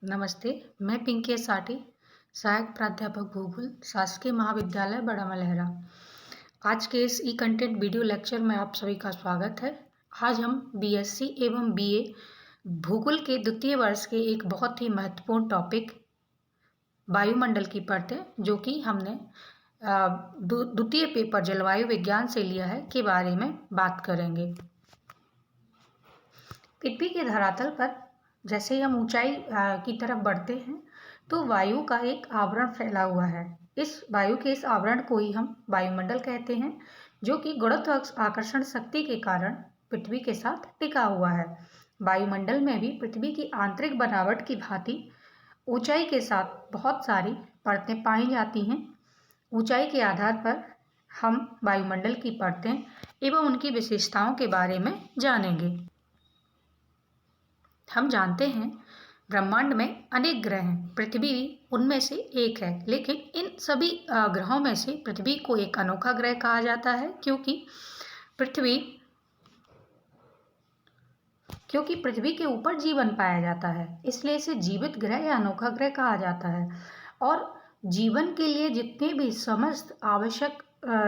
नमस्ते, मैं पिंकी साठी, सहायक प्राध्यापक भूगोल, शासकीय महाविद्यालय बड़ा मलहरा। आज के इस ई कंटेंट वीडियो लेक्चर में आप सभी का स्वागत है। आज हम बीएससी एवं बीए भूगोल के द्वितीय वर्ष के एक बहुत ही महत्वपूर्ण टॉपिक वायुमंडल की परतें, जो कि हमने द्वितीय पेपर जलवायु विज्ञान से लिया है, के बारे में बात करेंगे। पृथ्वी के धरातल पर जैसे ही हम ऊंचाई की तरफ बढ़ते हैं तो वायु का एक आवरण फैला हुआ है। इस वायु के इस आवरण को ही हम वायुमंडल कहते हैं, जो कि गुरुत्व आकर्षण शक्ति के कारण पृथ्वी के साथ टिका हुआ है। वायुमंडल में भी पृथ्वी की आंतरिक बनावट की भांति ऊंचाई के साथ बहुत सारी परतें पाई जाती हैं। ऊंचाई के आधार पर हम वायुमंडल की परतें एवं उनकी विशेषताओं के बारे में जानेंगे। हम जानते हैं ब्रह्मांड में अनेक ग्रह हैं, पृथ्वी उनमें से एक है, लेकिन इन सभी ग्रहों में से पृथ्वी को एक अनोखा ग्रह कहा जाता है, क्योंकि पृथ्वी के ऊपर जीवन पाया जाता है, इसलिए इसे जीवित ग्रह या अनोखा ग्रह कहा जाता है। और जीवन के लिए जितने भी समस्त आवश्यक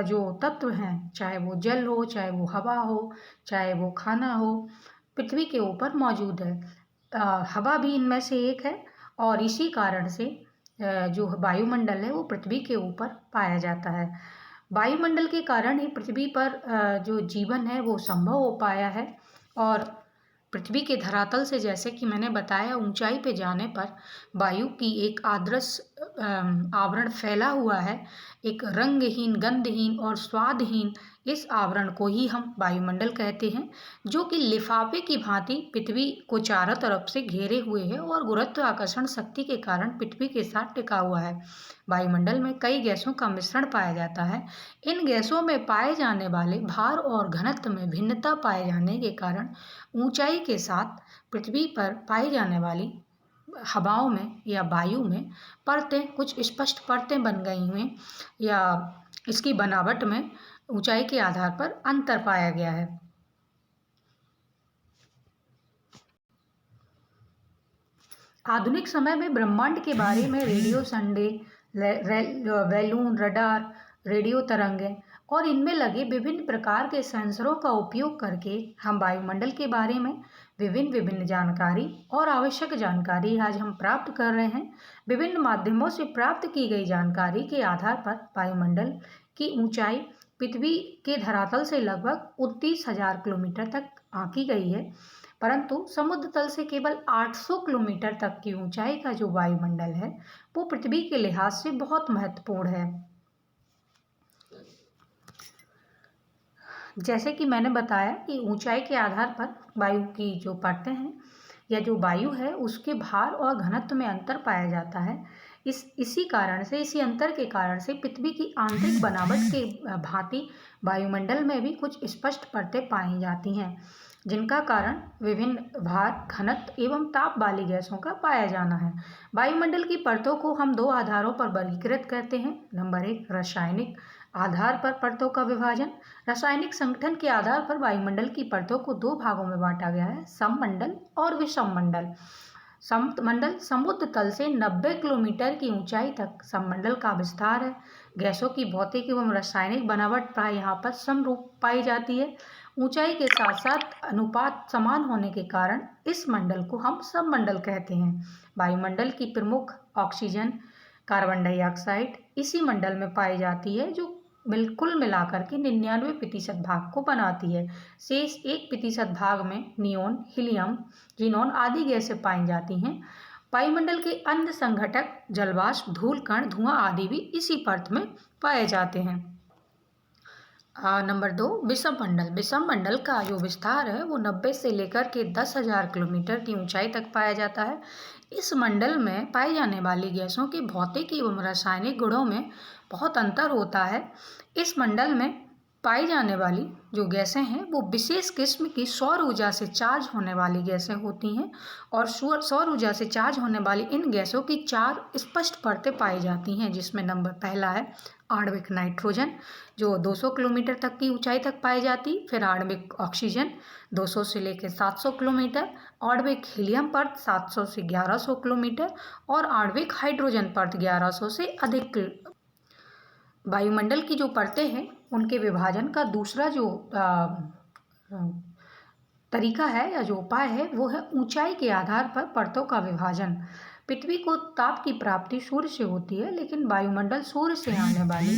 जो तत्व हैं, चाहे वो जल हो, चाहे वो हवा हो, चाहे वो खाना हो, पृथ्वी के ऊपर मौजूद है। हवा भी इनमें से एक है और इसी कारण से जो वायुमंडल है वो पृथ्वी के ऊपर पाया जाता है। वायुमंडल के कारण ही पृथ्वी पर जो जीवन है वो संभव हो पाया है। और पृथ्वी के धरातल से, जैसे कि मैंने बताया, ऊंचाई पे जाने पर वायु की एक आदर्श आवरण फैला हुआ है, एक रंगहीन, गंधहीन और स्वादहीन। इस आवरण को ही हम वायुमंडल कहते हैं, जो कि लिफाफे की भांति पृथ्वी को चारों तरफ से घेरे हुए है और गुरुत्वाकर्षण शक्ति के कारण पृथ्वी के साथ टिका हुआ है। वायुमंडल में कई गैसों का मिश्रण पाया जाता है। इन गैसों में पाए जाने वाले भार और घनत्व में भिन्नता पाए जाने के कारण ऊंचाई के साथ पृथ्वी पर पाई जाने वाली हवाओं में या वायु में परतें, कुछ स्पष्ट परतें बन गई हुई, या इसकी बनावट में ऊंचाई के आधार पर अंतर पाया गया है। आधुनिक समय में ब्रह्मांड के बारे में radio Sunday, balloon, radar, radio तरंगें और इनमें लगे विभिन्न प्रकार के सेंसरों का उपयोग करके हम वायुमंडल के बारे में विभिन्न जानकारी और आवश्यक जानकारी आज हम प्राप्त कर रहे हैं। विभिन्न माध्यमों से प्राप्त की गई जानकारी के आधार पर वायुमंडल की ऊंचाई पृथ्वी के धरातल से लगभग 29,000 किलोमीटर तक आंकी गई है, परंतु समुद्र तल से केवल 800 किलोमीटर तक की ऊंचाई का जो वायुमंडल है वो पृथ्वी के लिहाज से बहुत महत्वपूर्ण है। जैसे कि मैंने बताया कि ऊंचाई के आधार पर वायु की जो परतें हैं या जो वायु है उसके भार और घनत्व में अंतर पाया जाता है। इसी अंतर के कारण से पृथ्वी की आंतरिक बनावट के भांति वायुमंडल में भी कुछ स्पष्ट परतें पाई जाती हैं, जिनका कारण विभिन्न भार, घनत्व एवं ताप वाली गैसों का पाया जाना है। वायुमंडल की परतों को हम दो आधारों पर वर्गीकृत करते हैं। नंबर 1, रासायनिक आधार पर परतों का विभाजन। रासायनिक संगठन के आधार पर वायुमंडल की परतों को दो भागों में बांटा गया है, सममंडल और विषममंडल। सममंडल समुद्र तल से 90 किलोमीटर की ऊंचाई तक सममंडल का विस्तार है। गैसों की भौतिक एवं रासायनिक बनावट प्राय यहाँ पर समरूप पाई जाती है। ऊंचाई के साथ साथ अनुपात समान होने के कारण इस मंडल को हम सममंडल कहते हैं। वायुमंडल की प्रमुख ऑक्सीजन, कार्बन डाइऑक्साइड इसी मंडल में पाई जाती है, जो बिल्कुल मिलाकर के 99% भाग को बनाती है। शेष 1% भाग में नियोन, हीलियम, जीनोन आदि गैसें पाई जाती हैं। वायुमंडल के अन्य संघटक जलवाष्प, धूल कण, धुआं आदि भी इसी परत में पाए जाते हैं। नंबर 2, विषम मंडल। विषम मंडल का जो विस्तार है वो 90 से लेकर के 10,000 किलोमीटर की ऊंचाई तक पाया जाता है। इस मंडल में पाई जाने वाली गैसों के भौतिक एवं रासायनिक गुणों में बहुत अंतर होता है। इस मंडल में पाई जाने वाली जो गैसें हैं वो विशेष किस्म की सौर ऊर्जा से चार्ज होने वाली गैसें होती हैं और सौर ऊर्जा से चार्ज होने वाली इन गैसों की 4 स्पष्ट परतें पाई जाती हैं, जिसमें नंबर पहला है आणविक नाइट्रोजन जो 200 किलोमीटर तक की ऊंचाई तक पाई जाती, फिर आणविक ऑक्सीजन 200 से लेकर 700 किलोमीटर, आणविक हीलियम परत 700 से 1100 किलोमीटर और आणविक हाइड्रोजन परत 1100 से अधिक। वायुमंडल की जो परतें हैं उनके विभाजन का दूसरा जो तरीका है या जो उपाय है वो है ऊंचाई के आधार पर परतों का विभाजन। पृथ्वी को ताप की प्राप्ति सूर्य से होती है, लेकिन वायुमंडल सूर्य से आने वाली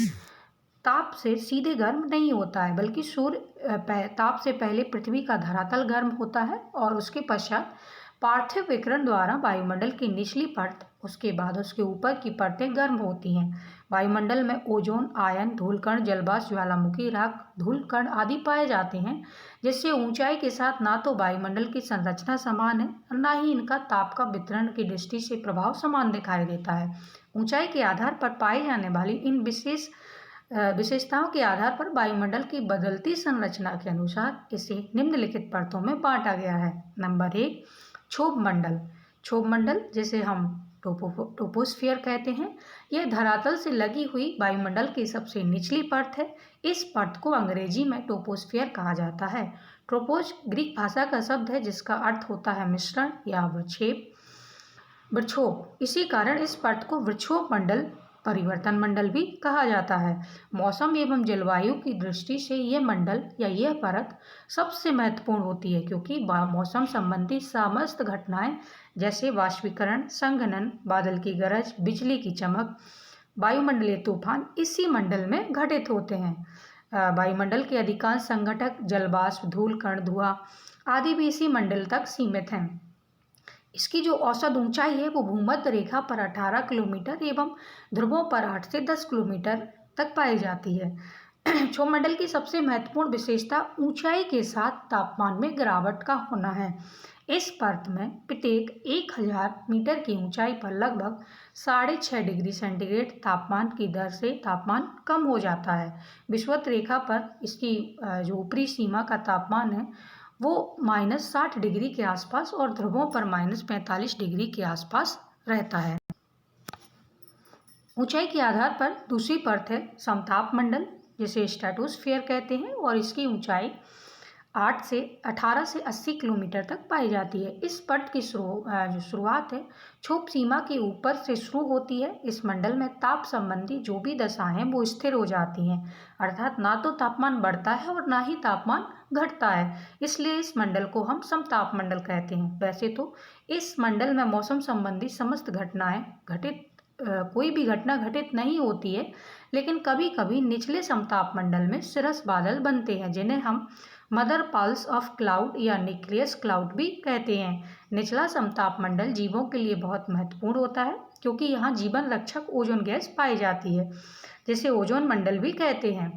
ताप से सीधे गर्म नहीं होता है, बल्कि सूर्य ताप से पहले पृथ्वी का धरातल गर्म होता है और उसके पश्चात पार्थिव विकिरण द्वारा वायुमंडल की निचली परत, उसके बाद उसके ऊपर की परतें गर्म होती हैं। वायुमंडल में ओजोन, आयन, धूलकण, जलवाष्प, ज्वालामुखी, राख, धूलकण आदि पाए जाते हैं, जिससे ऊंचाई के साथ ना तो वायुमंडल की संरचना समान है और ना ही इनका ताप का वितरण की दृष्टि से प्रभाव समान दिखाई देता है। ऊंचाई के आधार पर पाई जाने वाली इन विशेषताओं के आधार पर वायुमंडल की बदलती संरचना के अनुसार इसे निम्नलिखित परतों में बांटा गया है। नंबर 1, क्षोभ मंडल। क्षोभ मंडल जिसे हम ट्रोपोस्फियर कहते हैं, यह धरातल से लगी हुई वायुमंडल की सबसे निचली परत है। इस परत को अंग्रेजी में ट्रोपोस्फियर कहा जाता है। ट्रोपोस ग्रीक भाषा का शब्द है जिसका अर्थ होता है मिश्रण या वृक्षोभ। इसी कारण इस परत को वृक्षोभ मंडल, परिवर्तन मंडल भी कहा जाता है। मौसम एवं जलवायु की दृष्टि से यह मंडल या यह परत सबसे महत्वपूर्ण होती है, क्योंकि मौसम संबंधी समस्त घटनाएं जैसे वाष्पीकरण, संघनन, बादल की गरज, बिजली की चमक, वायुमंडलीय तूफान इसी मंडल में घटित होते हैं। वायुमंडल के अधिकांश संघटक जलवाष्प, धूलकण, धुआं आदि भी इसी मंडल तक सीमित हैं। इसकी जो औसत ऊंचाई है वो भूमध्य रेखा पर 18 किलोमीटर एवं ध्रुवों पर 8 से 10 किलोमीटर तक पाई जाती है। क्षोभ मंडल की सबसे महत्वपूर्ण विशेषता ऊंचाई के साथ तापमान में गिरावट का होना है। इस परत में प्रत्येक 1000 मीटर की ऊंचाई पर लगभग 6.5 डिग्री सेंटीग्रेड तापमान की दर से तापमान कम हो जाता है। विषुवत रेखा पर इसकी जो ऊपरी सीमा का तापमान है वो -60 डिग्री के आसपास और ध्रुवों पर -45 डिग्री के आसपास रहता है। ऊंचाई के आधार पर दूसरी परत है समताप मंडल, जिसे स्ट्रेटोस्फीयर कहते हैं और इसकी ऊंचाई 18 से 80 किलोमीटर तक पाई जाती है। इस परत की जो शुरुआत है क्षोभ सीमा के ऊपर से शुरू होती है। इस मंडल में ताप संबंधी जो भी दशाएं हैं वो स्थिर हो जाती हैं, अर्थात ना तो तापमान बढ़ता है और ना ही तापमान घटता है, इसलिए इस मंडल को हम समताप मंडल कहते हैं। वैसे तो इस मंडल में मौसम संबंधी समस्त घटनाएं कोई भी घटना घटित नहीं होती है, लेकिन कभी कभी निचले समताप मंडल में सिरस बादल बनते हैं, जिन्हें हम मदर पल्स ऑफ क्लाउड या न्यूक्लियस क्लाउड भी कहते हैं। निचला समताप मंडल जीवों के लिए बहुत महत्वपूर्ण होता है, क्योंकि यहाँ जीवन रक्षक ओजोन गैस पाई जाती है, जिसे ओजोन मंडल भी कहते हैं,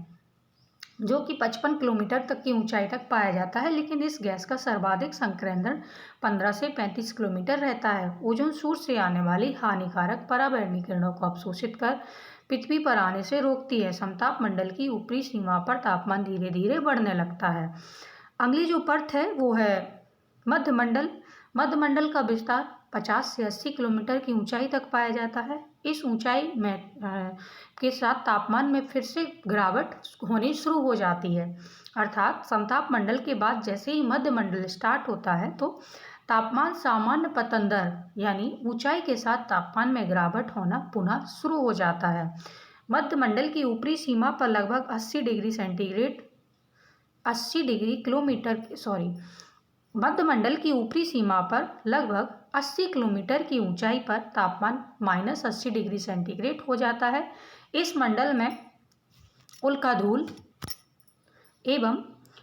जो कि 55 किलोमीटर तक की ऊंचाई तक पाया जाता है। लेकिन इस गैस का सर्वाधिक संकेंद्रण 15 से 35 किलोमीटर रहता है। ओजोन सूर्य से आने वाली हानिकारक पराबैंगनी किरणों को अवशोषित कर पृथ्वी पर आने से रोकती है। समताप मंडल की ऊपरी सीमा पर तापमान धीरे धीरे बढ़ने लगता है। अगली जो परत है वो है मध्य मंडल। मध्य मंडल का विस्तार 50 से 80 किलोमीटर की ऊंचाई तक पाया जाता है। इस ऊंचाई में के साथ तापमान में फिर से गिरावट होनी शुरू हो जाती है, अर्थात समताप मंडल के बाद जैसे ही मध्य मंडल स्टार्ट होता है तो तापमान सामान्य पतन दर यानी ऊंचाई के साथ तापमान में गिरावट होना पुनः शुरू हो जाता है। मध्य मंडल की ऊपरी सीमा पर लगभग 80 किलोमीटर की ऊंचाई पर तापमान -80 डिग्री सेंटीग्रेड हो जाता है। इस मंडल में उल्काधूल एवं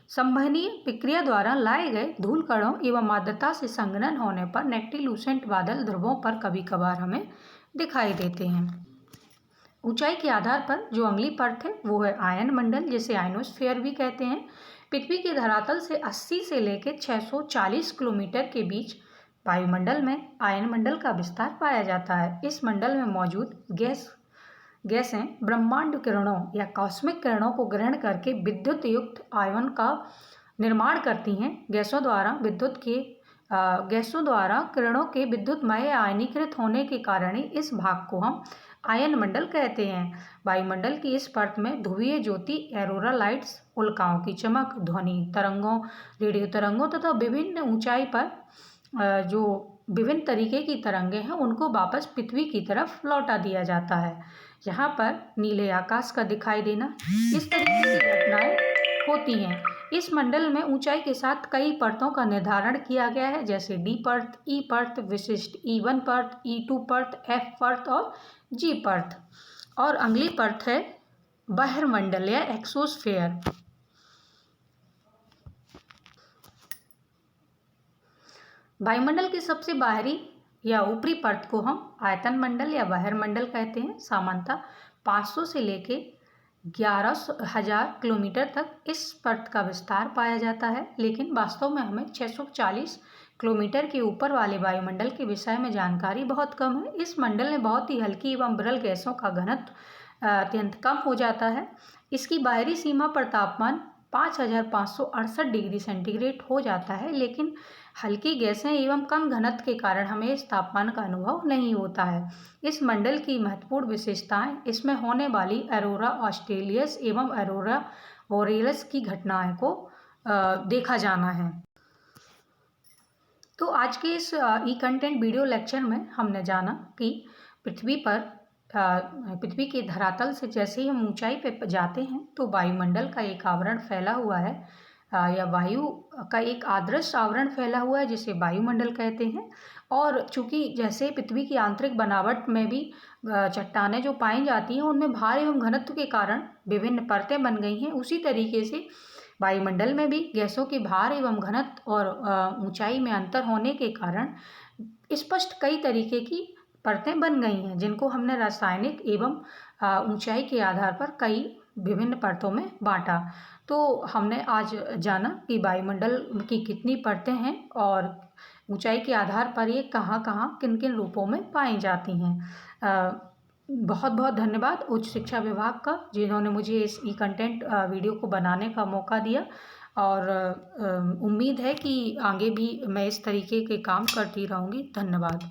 संवहनीय प्रक्रिया द्वारा लाए गए धूल कणों एवं आर्द्रता से संघनन होने पर नेक्टिल्यूसेंट बादल ध्रुवों पर कभी कभार हमें दिखाई देते हैं। ऊंचाई के आधार पर जो अगली परत है वो है आयन मंडल, जिसे आयनोस्फीयर भी कहते हैं। पृथ्वी के धरातल से 80 से लेकर 640 किलोमीटर के बीच वायुमंडल में आयन मंडल का विस्तार पाया जाता है। इस मंडल में मौजूद गैस गैसें ब्रह्मांड किरणों या कॉस्मिक किरणों को ग्रहण करके विद्युत युक्त आयन का निर्माण करती हैं। गैसों द्वारा किरणों के विद्युतमय आयनीकृत होने के कारण ही इस भाग को हम आयन मंडल कहते हैं। वायुमंडल की इस परत में ध्रुवीय ज्योति, एरोरा लाइट्स, उल्काओं की चमक, ध्वनि तरंगों, रेडियो तरंगों तथा विभिन्न ऊंचाई पर जो विभिन्न तरीके की तरंगे हैं उनको वापस पृथ्वी की तरफ लौटा दिया जाता है। यहाँ पर नीले आकाश का दिखाई देना, इस तरीके की घटनाएं होती हैं। इस मंडल में ऊंचाई के साथ कई परतों का निर्धारण किया गया है, जैसे डी परत, ई परत, विशिष्ट E1 परत, E2 परत, F परत और G परत। और अगली परत है बहिर्मंडल या एक्सोस्फेयर। वायुमंडल की सबसे बाहरी या ऊपरी परत को हम आयतन मंडल या बहिर्मंडल कहते हैं। सामान्यतः 500 से लेके 11,000 किलोमीटर तक इस परत का विस्तार पाया जाता है, लेकिन वास्तव में हमें 640 किलोमीटर के ऊपर वाले वायुमंडल के विषय में जानकारी बहुत कम है। इस मंडल में बहुत ही हल्की एवं विरल गैसों का घनत्व अत्यंत कम हो जाता है। इसकी बाहरी सीमा पर तापमान 5,568 डिग्री सेंटीग्रेड हो जाता है, लेकिन हल्की गैसें एवं कम घनत्व के कारण हमें इस तापमान का अनुभव नहीं होता है। इस मंडल की महत्वपूर्ण विशेषताएं, इसमें होने वाली ऑरोरा ऑस्ट्रेलियस एवं ऑरोरा बोरेलिस की घटनाएं को देखा जाना है। तो आज के इस ई कंटेंट वीडियो लेक्चर में हमने जाना कि पृथ्वी के धरातल से जैसे ही हम ऊंचाई पे जाते हैं तो वायुमंडल का एक आवरण फैला हुआ है, या वायु का एक आदर्श आवरण फैला हुआ है जिसे वायुमंडल कहते हैं। और चूंकि जैसे पृथ्वी की आंतरिक बनावट में भी चट्टानें जो पाई जाती हैं उनमें भार एवं घनत्व के कारण विभिन्न परतें बन गई हैं, उसी तरीके से वायुमंडल में भी गैसों के भार एवं घनत्व और ऊंचाई में अंतर होने के कारण स्पष्ट कई तरीके की परतें बन गई हैं, जिनको हमने रासायनिक एवं ऊंचाई के आधार पर कई विभिन्न परतों में बांटा। तो हमने आज जाना कि वायुमंडल की कितनी परतें हैं और ऊंचाई के आधार पर ये कहाँ कहाँ किन किन रूपों में पाई जाती हैं। बहुत बहुत धन्यवाद उच्च शिक्षा विभाग का, जिन्होंने मुझे इस ई कंटेंट वीडियो को बनाने का मौका दिया। और उम्मीद है कि आगे भी मैं इस तरीके के काम करती रहूँगी। धन्यवाद।